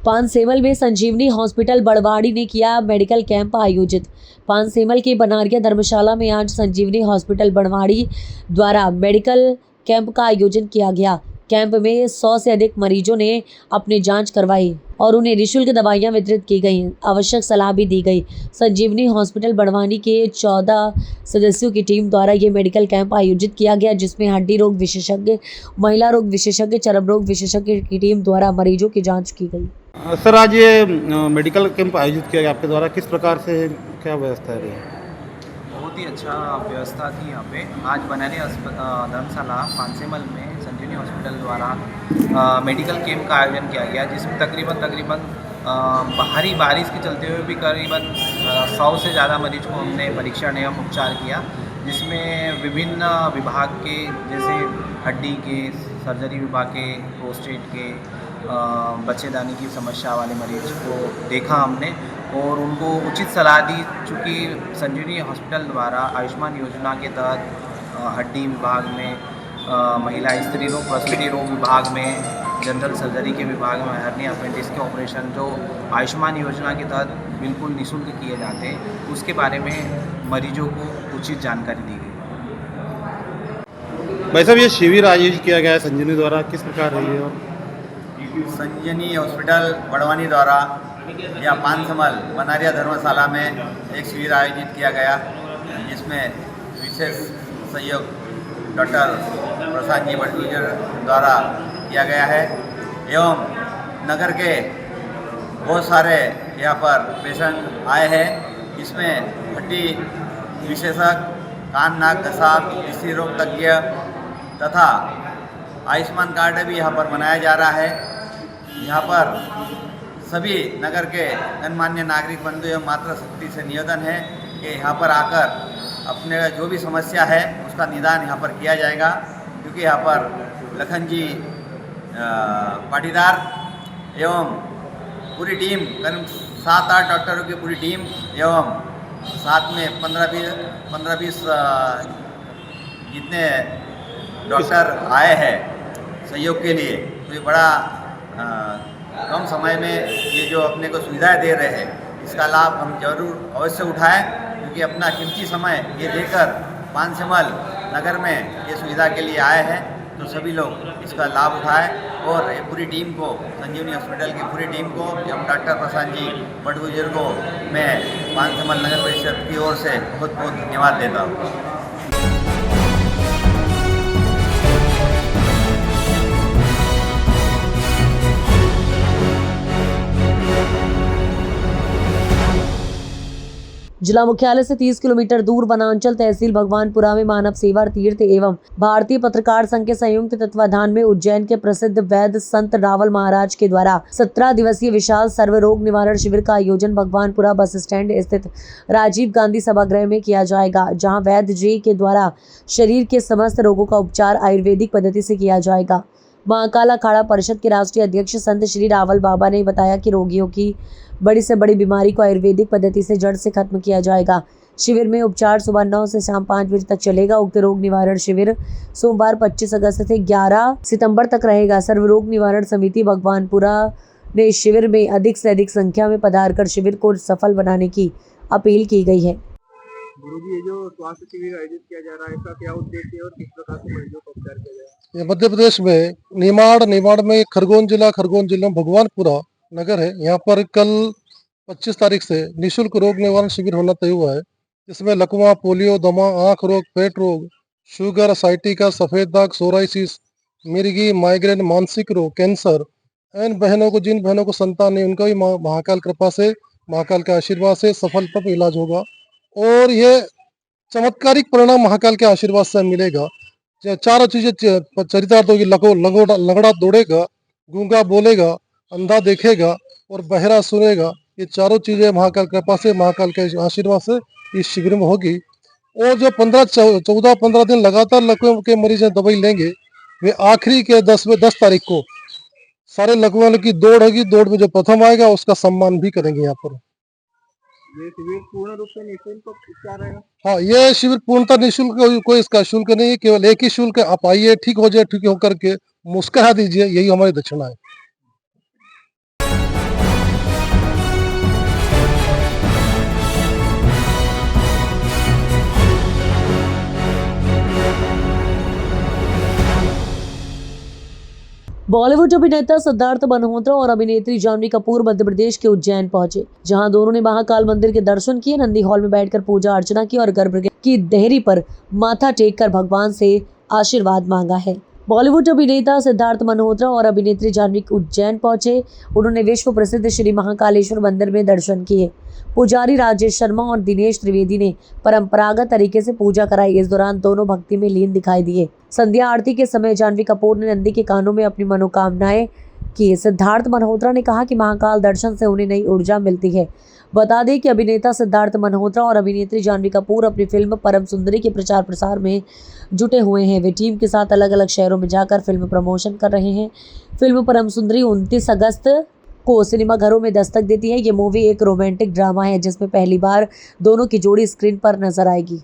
पानसेमल में संजीवनी हॉस्पिटल बड़वाड़ी ने किया मेडिकल कैंप आयोजित। पानसेमल के बनारिया धर्मशाला में आज संजीवनी हॉस्पिटल बड़वाड़ी द्वारा मेडिकल कैंप का आयोजन किया गया। कैंप में 100 से अधिक मरीजों ने अपनी जांच करवाई और उन्हें निःशुल्क दवाइयां वितरित की गई। आवश्यक सलाह भी दी गई। संजीवनी हॉस्पिटल बड़वानी के 14 सदस्यों की टीम द्वारा ये मेडिकल कैंप आयोजित किया गया, जिसमें हड्डी रोग विशेषज्ञ, महिला रोग विशेषज्ञ, चर्म रोग विशेषज्ञ की टीम द्वारा मरीजों की जाँच की गई। सर, आज ये मेडिकल कैंप आयोजित किया गया आपके द्वारा, किस प्रकार से क्या व्यवस्था है? बहुत ही अच्छा व्यवस्था थी यहाँ पे। आज बनारिया धर्मशाला पानसेमल में संजीवनी हॉस्पिटल द्वारा मेडिकल कैंप का आयोजन किया गया, जिसमें तकरीबन भारी बारिश के चलते हुए भी करीबन 100 से ज़्यादा मरीज को हमने परीक्षण एवं उपचार किया, जिसमें विभिन्न विभाग के जैसे हड्डी के, सर्जरी विभाग के, प्रोस्टेट के, बच्चेदानी की समस्या वाले मरीज को देखा हमने और उनको उचित सलाह दी। चूँकि संजीवनी हॉस्पिटल द्वारा आयुष्मान योजना के तहत हड्डी विभाग में, महिला स्त्री रोग प्रसूति रोग विभाग में, जनरल सर्जरी के विभाग में, हर्निया अपेंडिक्स के ऑपरेशन जो आयुष्मान योजना के तहत बिल्कुल निःशुल्क किए जाते हैं, उसके बारे में मरीजों को उचित जानकारी दी गई। भाई साहब, ये शिविर आयोजित किया गया है संजीवनी द्वारा, किस प्रकार रही है? संजीवनी हॉस्पिटल बड़वानी द्वारा या पानसेमल बनारिया धर्मशाला में एक शिविर आयोजित किया गया, जिसमें विशेष सहयोग डॉक्टर प्रसाद जी भटगुजर द्वारा किया गया है एवं नगर के बहुत सारे यहाँ पर पेशेंट आए हैं। इसमें हड्डी विशेषज्ञ, कान नाक घसा स्त्री रोग तज्ञ तथा आयुष्मान कार्ड भी यहाँ पर बनाया जा रहा है। यहाँ पर सभी नगर के गणमान्य नागरिक बंधु एवं मातृशक्ति से निवेदन है कि यहाँ पर आकर अपने जो भी समस्या है उसका निदान यहाँ पर किया जाएगा, क्योंकि यहाँ पर लखन जी पाटीदार एवं पूरी टीम, करीब 7-8 डॉक्टरों की पूरी टीम एवं साथ में 15-20 जितने डॉक्टर आए हैं सहयोग के लिए। तो ये बड़ा कम समय में ये जो अपने को सुविधाएं दे रहे हैं, इसका लाभ हम जरूर अवश्य उठाएं, क्योंकि अपना कीमती समय ये देकर पानसेमल नगर में ये सुविधा के लिए आए हैं। तो सभी लोग इसका लाभ उठाएं और ये पूरी टीम को, संजीवनी हॉस्पिटल की पूरी टीम को एवं डॉक्टर प्रसाद जी भटगुजर को मैं पानसेमल नगर परिषद की ओर से बहुत बहुत धन्यवाद देता हूँ। जिला मुख्यालय से 30 किलोमीटर दूर वनांचल तहसील भगवानपुरा में मानव सेवा तीर्थ एवं भारतीय पत्रकार संघ के संयुक्त तत्वाधान में उज्जैन के प्रसिद्ध वैद्य संत रावल महाराज के द्वारा 17 दिवसीय विशाल सर्व रोग निवारण शिविर का आयोजन भगवानपुरा बस स्टैंड स्थित राजीव गांधी सभागृह में किया जाएगा, जहां वैद्य जी के द्वारा शरीर के समस्त रोगों का उपचार आयुर्वेदिक पद्धति से किया जाएगा। महाकाल अखाड़ा परिषद के राष्ट्रीय अध्यक्ष संत श्री रावल बाबा ने बताया कि रोगियों की बड़ी से बड़ी बीमारी को आयुर्वेदिक पद्धति से जड़ से खत्म किया जाएगा। शिविर में उपचार सुबह 9 से शाम 5 बजे तक चलेगा। उक्त रोग निवारण शिविर सोमवार 25 अगस्त से 11 सितंबर तक रहेगा। सर्व रोग निवारण समिति भगवानपुरा ने शिविर में अधिक से अधिक संख्या में पधार कर शिविर को सफल बनाने की अपील की गई है। गुरुजी, ये जो स्वास्थ्य शिविर आयोजित किया जा रहा है, इसका क्या उद्देश्य है और किस प्रकार से मरीजों का उपचार किया जाएगा? मध्य प्रदेश में निमाड़ में खरगोन जिला में भगवानपुरा नगर है। यहाँ पर कल 25 तारीख से निःशुल्क रोग निवारण शिविर होना तय हुआ है। इसमें लकवा, पोलियो, दमा, आंख रोग, पेट रोग, शुगर, साइटिका, सफेद दाग, सोराइसिस, मिर्गी, माइग्रेन, मानसिक रोग, कैंसर, जिन बहनों को संतान है उनका भी महाकाल कृपा से, महाकाल के आशीर्वाद से सफलता इलाज होगा और ये चमत्कारिक परिणाम महाकाल के आशीर्वाद से मिलेगा। चारों चीजें चरितार्थ होगी। लंगड़ा दौड़ेगा, गूंगा बोलेगा, अंधा देखेगा और बहरा सुनेगा। ये चारों चीजें महाकाल कृपा से, महाकाल के आशीर्वाद से इस शिविर में होगी। और जो 14-15 दिन लगातार लकवे के मरीज दवाई लेंगे, वे आखिरी के 10 तारीख को सारे लकवे वालों की दौड़ होगी। दौड़ में जो प्रथम आएगा उसका सम्मान भी करेंगे यहाँ पर। ये शिविर पूर्ण रूप से निःशुल्क उपचार रहेगा? हाँ, ये शिविर पूर्णतः निःशुल्क, कोई इसका शुल्क नहीं है। केवल एक ही शुल्क है, आप आइए, ठीक हो जाए, ठीक होकर के मुस्कुरा दीजिए, यही हमारी दक्षिणा है। बॉलीवुड अभिनेता सिद्धार्थ मल्होत्रा और अभिनेत्री जानवी कपूर मध्य प्रदेश के उज्जैन पहुंचे, जहां दोनों ने महाकाल मंदिर के दर्शन किए, नंदी हॉल में बैठकर पूजा अर्चना की और गर्भ की देहरी पर माथा टेककर भगवान से आशीर्वाद मांगा है। बॉलीवुड अभिनेता सिद्धार्थ मल्होत्रा और अभिनेत्री जानवी उज्जैन पहुंचे। उन्होंने विश्व प्रसिद्ध श्री महाकालेश्वर मंदिर में दर्शन किए। पुजारी राजेश शर्मा और दिनेश त्रिवेदी ने परंपरागत तरीके से पूजा कराई। इस दौरान दोनों भक्ति में लीन दिखाई दिए। संध्या आरती के समय जानवी कपूर ने नंदी के कानों में अपनी मनोकामनाएं की। सिद्धार्थ मल्होत्रा ने कहा कि महाकाल दर्शन से उन्हें नई ऊर्जा मिलती है। बता दें कि अभिनेता सिद्धार्थ मल्होत्रा और अभिनेत्री जानवी कपूर अपनी फिल्म परम सुंदरी के प्रचार प्रसार में जुटे हुए हैं। वे टीम के साथ अलग अलग शहरों में जाकर फिल्म प्रमोशन कर रहे हैं। फिल्म परम सुंदरी 29 अगस्त को सिनेमाघरों में दस्तक देती है। ये मूवी एक रोमांटिक ड्रामा है जिसमें पहली बार दोनों की जोड़ी स्क्रीन पर नजर आएगी।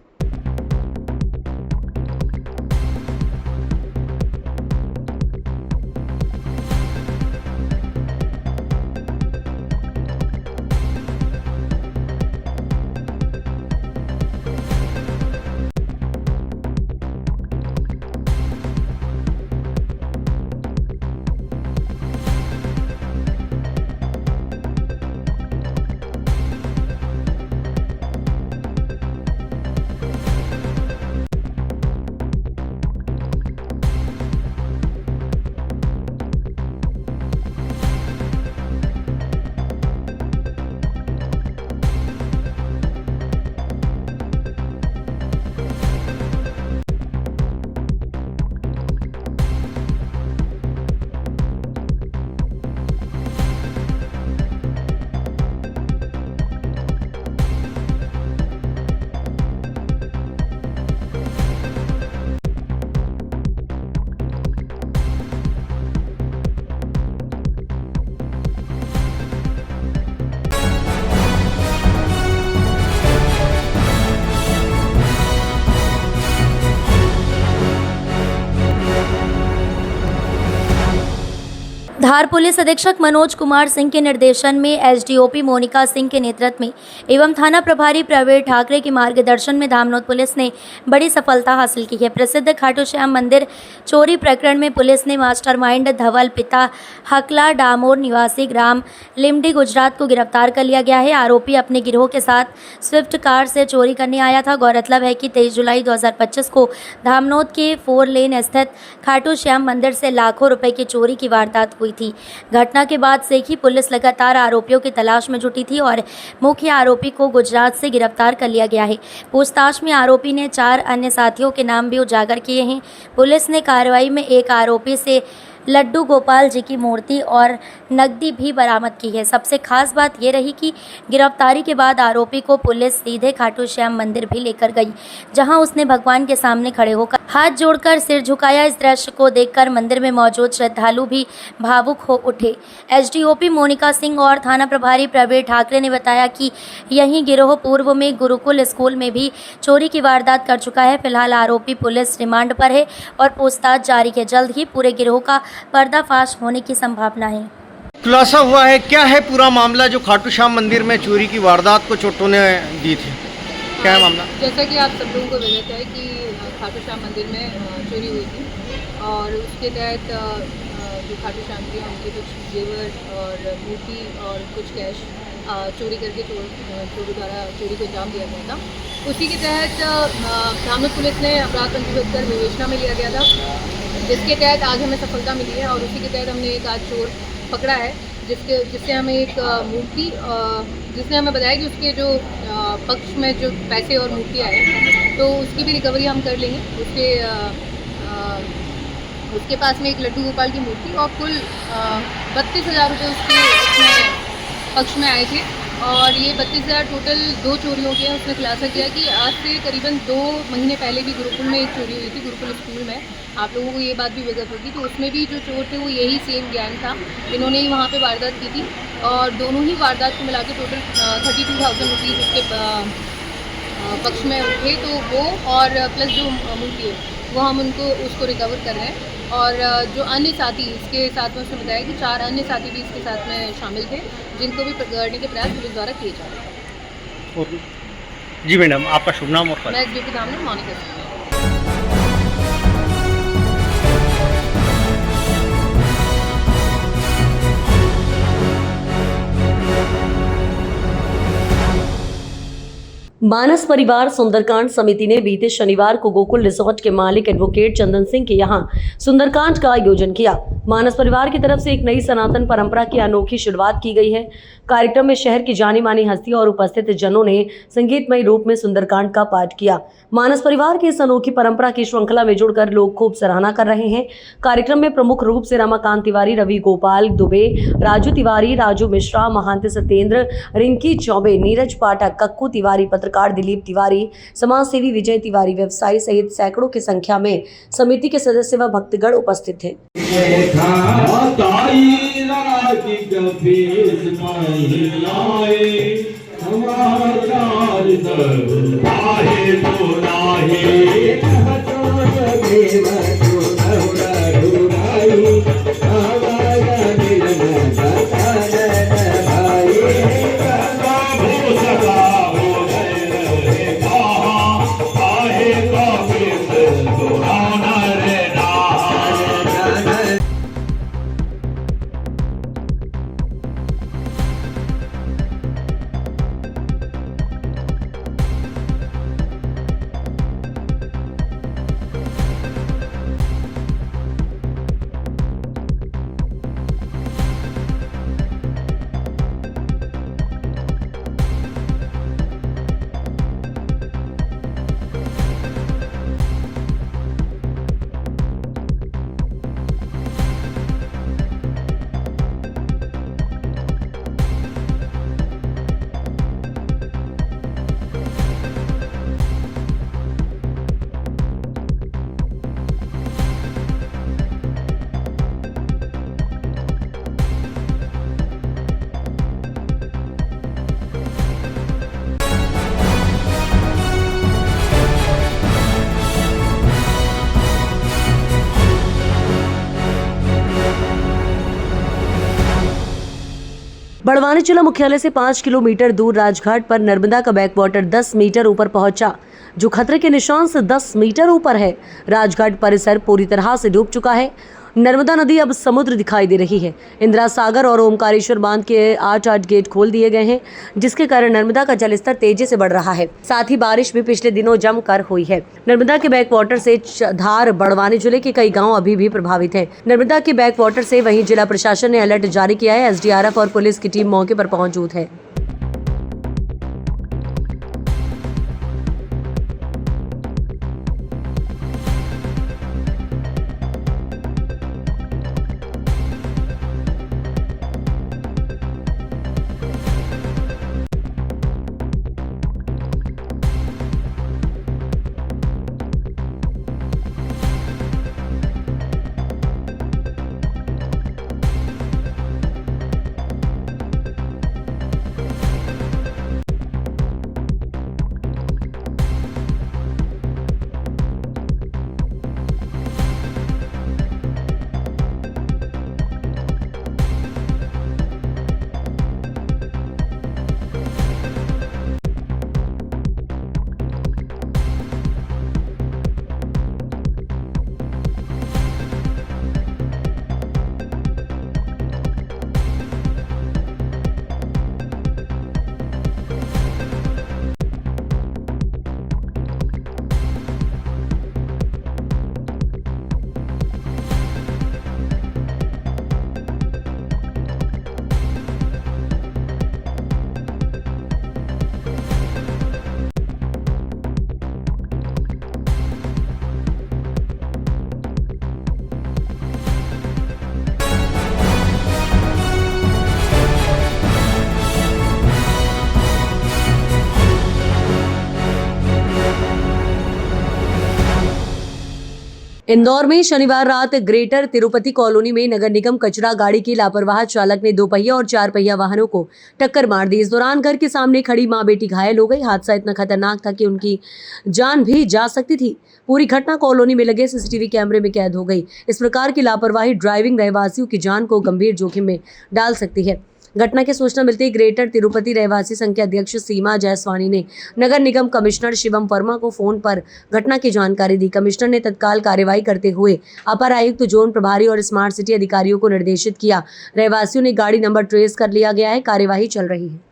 धार पुलिस अधीक्षक मनोज कुमार सिंह के निर्देशन में एसडीओपी मोनिका सिंह के नेतृत्व में एवं थाना प्रभारी प्रवीण ठाकरे के मार्गदर्शन में धामनोद पुलिस ने बड़ी सफलता हासिल की है। प्रसिद्ध खाटू श्याम मंदिर चोरी प्रकरण में पुलिस ने मास्टरमाइंड धवल पिता हकला डामोर निवासी ग्राम लिमडी गुजरात को गिरफ्तार कर लिया गया है। आरोपी अपने गिरोह के साथ स्विफ्ट कार से चोरी करने आया था। गौरतलब है कि 23 जुलाई 2025 को धामनोद के 4 लेन स्थित खाटू श्याम मंदिर से लाखों रुपए की चोरी की वारदात हुई थी। घटना के बाद से ही पुलिस लगातार आरोपियों की तलाश में जुटी थी और मुख्य आरोपी को गुजरात से गिरफ्तार कर लिया गया है। पूछताछ में आरोपी ने 4 अन्य साथियों के नाम भी उजागर किए हैं। पुलिस ने कार्रवाई में एक आरोपी से लड्डू गोपाल जी की मूर्ति और नकदी भी बरामद की है। सबसे खास बात यह रही कि गिरफ्तारी के बाद आरोपी को पुलिस सीधे खाटू श्याम मंदिर भी लेकर गई, जहां उसने भगवान के सामने खड़े होकर हाथ जोड़कर सिर झुकाया। इस दृश्य को देखकर मंदिर में मौजूद श्रद्धालु भी भावुक हो उठे। एसडीओपी मोनिका सिंह और थाना प्रभारी प्रवीण ठाकरे ने बताया कि यही गिरोह पूर्व में गुरुकुल स्कूल में भी चोरी की वारदात कर चुका है। फिलहाल आरोपी पुलिस रिमांड पर है और पूछताछ जारी है। जल्द ही पूरे गिरोह का पर्दाफाश होने की संभावना है। खुलासा हुआ है, क्या है पूरा मामला जो खाटू श्याम मंदिर में चोरी की वारदात को चोटों ने दी थी? क्या है मामला? जैसा कि आप सब लोगों को विदित है कि खाटू श्याम मंदिर में चोरी हुई थी और उसके तहत जो खाटू श्याम जी हैं उनके कुछ जेवर और मूर्ति और कुछ कैश चोरी करके चोरों द्वारा चोरी को अंजाम दिया गया था। उसी के तहत धामनोद पुलिस ने अपराध पंजीबद्ध कर विवेचना में लिया गया था, जिसके तहत आज हमें सफलता मिली है और उसी के तहत हमने एक आज चोर पकड़ा है, जिससे हमें एक मूर्ति, जिसने हमें बताया कि उसके जो पक्ष में जो पैसे और मूर्ति आए तो उसकी भी रिकवरी हम कर लेंगे। उसके पास में एक लड्डू गोपाल की मूर्ति और कुल 32,000 रुपये उसके पक्ष में आए थे और ये 32,000 टोटल 2 चोरियों के हैं। उसने खुलासा किया कि आज से करीबन 2 महीने पहले भी गुरुकुल में एक चोरी हुई थी, गुरुकुल स्कूल में। आप लोगों को ये बात भी अवगत होगी, तो उसमें भी जो चोर थे वो यही सेम गैंग था, इन्होंने ही वहाँ पे वारदात की थी और दोनों ही वारदात को मिला के टोटल 32,000 रुपीज़ उसके पक्ष में उठे। तो वो और प्लस जो मूर्ति है वो हम उसको रिकवर कर रहे हैं। और जो अन्य साथी इसके साथ में उसने बताया कि 4 अन्य साथी भी इसके साथ में शामिल थे, जिनको भी पकड़ने के प्रयास पुलिस द्वारा किए जा रहे हैं। जी मैडम, आपका शुभ नाम और मैं एसडीओपी धामनोद मोनिका सिंह। मानस परिवार सुंदरकांड समिति ने बीते शनिवार को गोकुल रिसोर्ट के मालिक एडवोकेट चंदन सिंह के यहां सुंदरकांड का आयोजन किया। मानस परिवार की तरफ से एक नई सनातन परंपरा की अनोखी शुरुआत की गई है। कार्यक्रम में शहर की जानी मानी हस्तियों और उपस्थित जनों ने संगीतमय रूप में सुंदरकांड का पाठ किया। मानस परिवार की इस अनोखी परंपरा की श्रृंखला में जुड़कर लोग खूब सराहना कर रहे हैं। कार्यक्रम में प्रमुख रूप से रमाकांत तिवारी, रवि गोपाल दुबे, राजू तिवारी, राजू मिश्रा, महंत सत्येंद्र, रिंकी चौबे, नीरज पाठक, कक्कू तिवारी, पत्रकार दिलीप तिवारी, समाज सेवी विजय तिवारी, व्यवसायी सहित सैकड़ों की संख्या में समिति के सदस्य व भक्तगण उपस्थित थे। बड़वानी जिला मुख्यालय से 5 किलोमीटर दूर राजघाट पर नर्मदा का बैकवाटर 10 मीटर ऊपर पहुंचा, जो खतरे के निशान से 10 मीटर ऊपर है। राजघाट परिसर पूरी तरह से डूब चुका है। नर्मदा नदी अब समुद्र दिखाई दे रही है। इंदिरा सागर और ओमकारेश्वर बांध के 8 गेट खोल दिए गए हैं, जिसके कारण नर्मदा का जलस्तर तेजी से बढ़ रहा है। साथ ही बारिश भी पिछले दिनों जमकर हुई है। नर्मदा के बैकवाटर से धार बड़वानी जिले के कई गांव अभी भी प्रभावित हैं। नर्मदा के बैकवाटर से वहीं जिला प्रशासन ने अलर्ट जारी किया है। एसडीआरएफ और पुलिस की टीम मौके पर मौजूद है। इंदौर में शनिवार रात ग्रेटर तिरुपति कॉलोनी में नगर निगम कचरा गाड़ी की लापरवाह चालक ने 2 पहिया और 4 पहिया वाहनों को टक्कर मार दी। इस दौरान घर के सामने खड़ी मां बेटी घायल हो गई। हादसा इतना खतरनाक था कि उनकी जान भी जा सकती थी। पूरी घटना कॉलोनी में लगे सीसीटीवी कैमरे में कैद हो गई। इस प्रकार की लापरवाही ड्राइविंग रहवासियों की जान को गंभीर जोखिम में डाल सकती है। घटना की सूचना मिलते ही ग्रेटर तिरुपति रहवासी संघ के अध्यक्ष सीमा जायसवानी ने नगर निगम कमिश्नर शिवम वर्मा को फोन पर घटना की जानकारी दी। कमिश्नर ने तत्काल कार्रवाई करते हुए अपर आयुक्त जोन प्रभारी और स्मार्ट सिटी अधिकारियों को निर्देशित किया। रहवासियों ने गाड़ी नंबर ट्रेस कर लिया गया है। कार्यवाही चल रही है।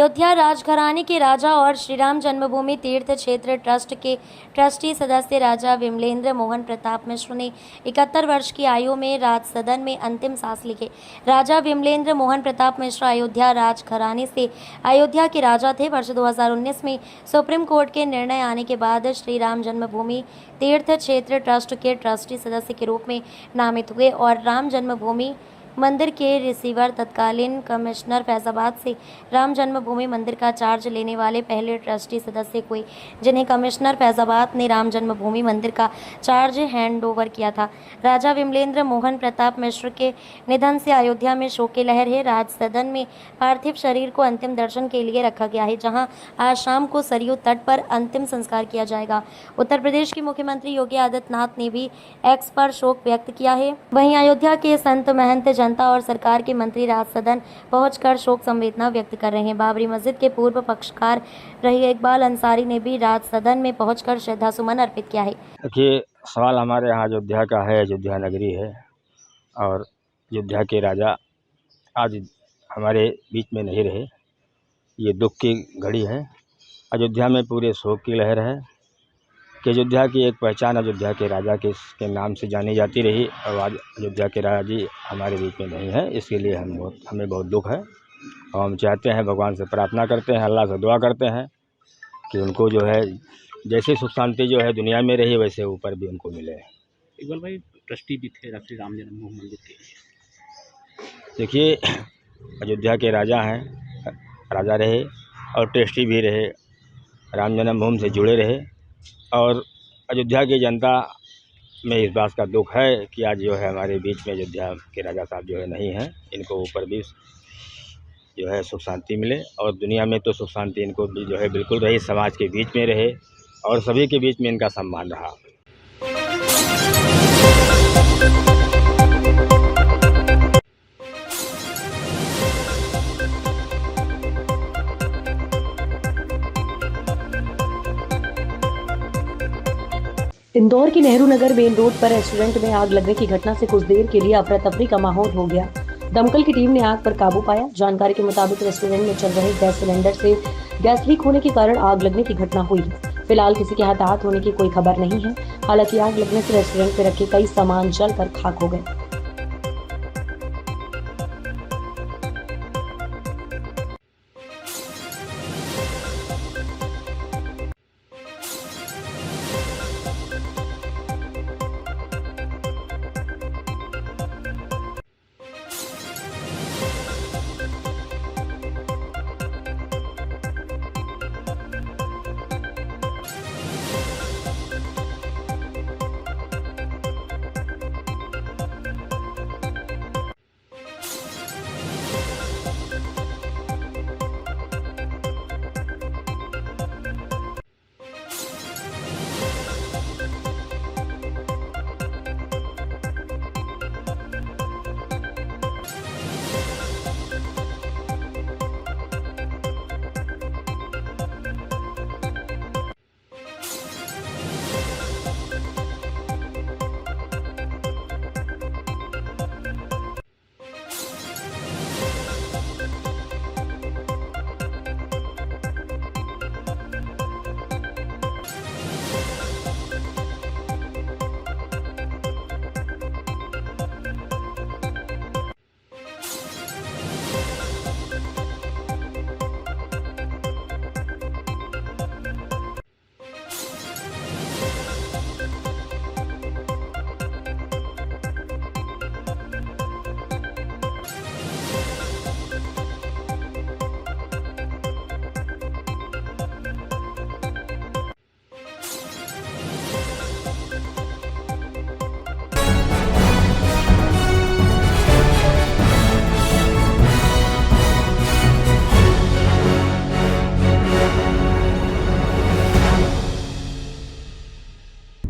अयोध्या राजघराने के राजा और श्री राम जन्मभूमि तीर्थ क्षेत्र ट्रस्ट के ट्रस्टी सदस्य राजा विमलेंद्र मोहन प्रताप मिश्र ने 71 वर्ष की आयु में राज सदन में अंतिम सांस ली। राजा विमलेंद्र मोहन प्रताप मिश्र अयोध्या राजघराने से अयोध्या के राजा थे। वर्ष 2019 में सुप्रीम कोर्ट के निर्णय आने के बाद श्री राम जन्मभूमि तीर्थ क्षेत्र ट्रस्ट के ट्रस्टी सदस्य के रूप में नामित हुए और राम जन्मभूमि मंदिर के रिसीवर तत्कालीन कमिश्नर फैजाबाद से राम जन्मभूमि मंदिर का चार्ज लेने वाले पहले ट्रस्टी सदस्य हुए, जिन्हें कमिश्नर फैजाबाद ने राम जन्मभूमि मंदिर का चार्ज हैंड ओवर किया था। राजा विमलेंद्र मोहन प्रताप मिश्र के निधन से अयोध्या में शोक की लहर है। राज सदन में पार्थिव शरीर को अंतिम दर्शन के लिए रखा गया है, जहां आज शाम को सरयू तट पर अंतिम संस्कार किया जाएगा। उत्तर प्रदेश के मुख्यमंत्री योगी आदित्यनाथ ने भी एक्स पर शोक व्यक्त किया है। वहीं अयोध्या के संत महंत जनता और सरकार के मंत्री राज सदन पहुंचकर शोक संवेदना व्यक्त कर रहे हैं। बाबरी मस्जिद के पूर्व पक्षकार रहे इकबाल अंसारी ने भी राज सदन में पहुंचकर श्रद्धासुमन अर्पित किया है। देखिए, सवाल हमारे यहाँ अयोध्या का है, अयोध्या नगरी है और अयोध्या के राजा आज हमारे बीच में नहीं रहे। ये दुख की घड़ी है। अयोध्या में पूरे शोक की लहर है कि अयोध्या की एक पहचान अयोध्या के राजा के नाम से जानी जाती रही और आज अयोध्या के राजा जी हमारे बीच में नहीं है। इसके लिए हमें बहुत दुख है और हम चाहते हैं, भगवान से प्रार्थना करते हैं, अल्लाह से दुआ करते हैं कि उनको जो है जैसे सुख शांति जो है दुनिया में रही वैसे ऊपर भी उनको मिले। इकबाल भाई ट्रस्टी भी थे श्री राम जन्मभूमि मंदिर के। देखिए, अयोध्या के राजा हैं, राजा रहे और ट्रस्टी भी रहे, राम जन्मभूमि से जुड़े रहे और अयोध्या की जनता में इस बात का दुख है कि आज जो है हमारे बीच में अयोध्या के राजा साहब जो है नहीं हैं। इनको ऊपर भी जो है सुख शांति मिले और दुनिया में तो सुख शांति इनको भी जो है बिल्कुल रही, समाज के बीच में रहे और सभी के बीच में इनका सम्मान रहा। इंदौर के नेहरू नगर मेन रोड पर रेस्टोरेंट में आग लगने की घटना से कुछ देर के लिए अफरा तफरी का माहौल हो गया। दमकल की टीम ने आग पर काबू पाया। जानकारी के मुताबिक रेस्टोरेंट में चल रहे गैस सिलेंडर से गैस लीक होने के कारण आग लगने की घटना हुई। फिलहाल किसी के हताहत होने की कोई खबर नहीं है। हालांकि आग लगने से रेस्टोरेंट में रखे कई सामान जलकर खाक हो गए।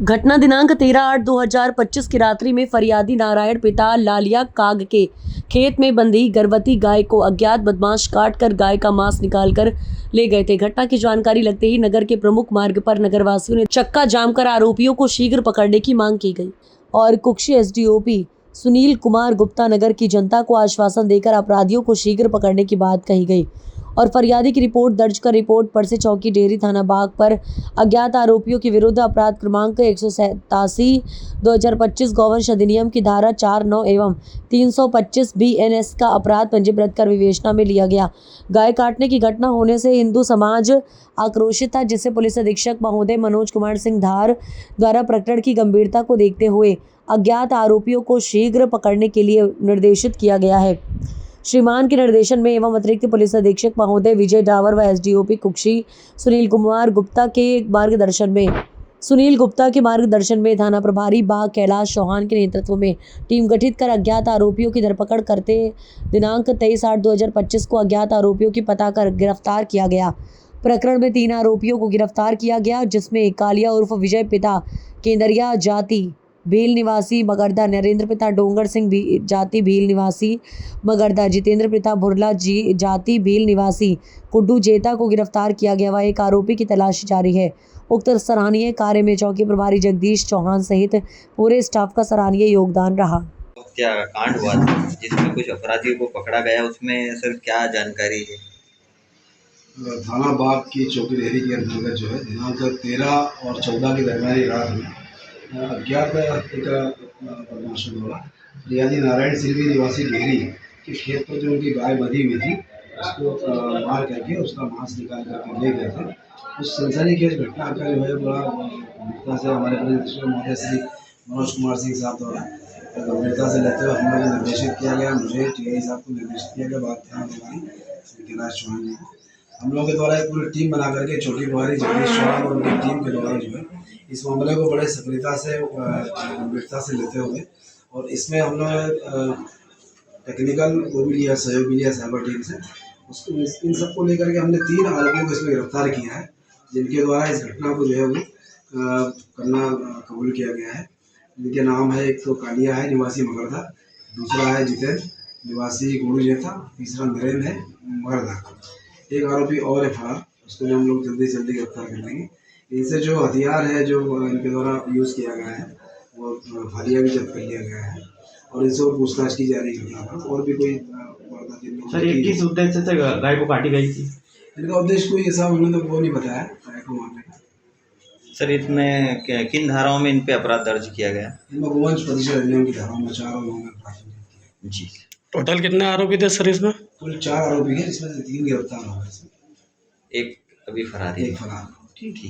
घटना दिनांक 13/8/2025 की रात्रि में फरियादी नारायण पिता लालिया काग के खेत में बंधी गर्भवती गाय को अज्ञात बदमाश काटकर गाय का मांस निकालकर ले गए थे। घटना की जानकारी लगते ही नगर के प्रमुख मार्ग पर नगरवासियों ने चक्का जाम कर आरोपियों को शीघ्र पकड़ने की मांग की गई और कुक्षी एसडीओपी सुनील कुमार गुप्ता नगर की जनता को आश्वासन देकर अपराधियों को शीघ्र पकड़ने की बात कही गई। और फरियादी की रिपोर्ट दर्ज कर रिपोर्ट पर से चौकी डेहरी थाना बाग पर अज्ञात आरोपियों के विरुद्ध अपराध क्रमांक 187/2025 गौवंश अधिनियम की धारा 4(9) एवं 325 BNS का अपराध पंजीकृत कर विवेचना में लिया गया। गाय काटने की घटना होने से हिंदू समाज आक्रोशित था, जिससे पुलिस अधीक्षक महोदय मनोज कुमार सिंह धार द्वारा प्रकरण की गंभीरता को देखते हुए अज्ञात आरोपियों को शीघ्र पकड़ने के लिए निर्देशित किया गया है। श्रीमान के निर्देशन में एवं अतिरिक्त पुलिस अधीक्षक महोदय विजय डावर व SDOP कुक्षी सुनील गुप्ता के मार्गदर्शन में थाना प्रभारी बाग कैलाश चौहान के नेतृत्व में टीम गठित कर अज्ञात आरोपियों की धरपकड़ करते दिनांक 23/8/2025 को अज्ञात आरोपियों की पता कर गिरफ्तार किया गया। प्रकरण में 3 आरोपियों को गिरफ्तार किया गया, जिसमें कालिया उर्फ विजय पिता केंदरिया जाति भील निवासी मगरदा, नरेंद्र पिता डोंगर सिंह जाति भील निवासी मगरदा, जितेंद्र पिता भुरला जाति भील निवासी कुड्डू जेता को गिरफ्तार किया गया व एक आरोपी की तलाशी जारी है। उक्त सराहनीय कार्य में चौकी प्रभारी जगदीश चौहान सहित पूरे स्टाफ का सराहनीय योगदान रहा। क्या कांड हुआ था जिसमें कुछ अपराधियों को पकड़ा गया, उसमें सर क्या जानकारी है? थाना बाग की चौकी डेहरी के अंतर्गत जो है दिनांक 13 और 14 के दरमियानी रात में अज्ञात बदमाशों द्वारा फरियादी नारायण सिंह निवासी डेहरी के खेत पर जो उनकी गाय बंधी हुई थी उसको मार करके उसका मांस निकाल करके ले गए थे। उस सनसनीखेज घटना का जो है बड़ा गंभीरता से हमारे प्रदेश महोदय श्री मनोज कुमार सिंह साहब द्वारा गंभीरता से लेते हुए हम लोग निर्देशित किया गया, मुझे TI साहब को निर्देशित किया गया, बात ध्यान हमारी श्री कैलाश चौहान जी को। हम लोगों के द्वारा एक पूरी टीम बना करके चौकी प्रभारी जगदीश चौहान और उनकी टीम के द्वारा जो है इस मामले को बड़े सक्रियता से गंभीरता से लेते हुए और इसमें हम लोग टेक्निकल वो भी लिया, सहयोग भी लिया साइबर टीम से। उसको इन सबको लेकर के हमने 3 आरोपियों को इसमें गिरफ्तार किया है, जिनके द्वारा इस घटना को जो है वो करना कबूल किया गया है। जिनके नाम है, एक तो कालिया है निवासी मगरदा, दूसरा है जितेंद्र निवासी गुरु जेता, तीसरा नरेंद्र है मगरदा। एक आरोपी और है फरार, उसको भी हम लोग जल्दी से जल्दी गिरफ्तार कर लेंगे। इनसे जो हथियार है जो इनके द्वारा यूज़ किया गया है वो फालिया भी जब्त कर लिया गया है और इनसे और पूछताछ की जा रही है। और भी कोई सर ये किस उद्देश्य से गाय को काटी गई थी? इनका उद्देश्य कोई ऐसा उन्होंने वो नहीं बताया गाय को मारने का। सर इसमें किन धाराओं में इन पे अपराध दर्ज किया गया? इनमें गोवंश प्रतिशत अधिनियम की धाराओं में 4 लोगों में अपराध किया। जी। टोटल कितने आरोपी थे सर इसमें? कुल 4 आरोपी हैं, जिसमें से 3 गिरफ्तार हो गए, एक अभी फरार है। एक फरार। ठीक है।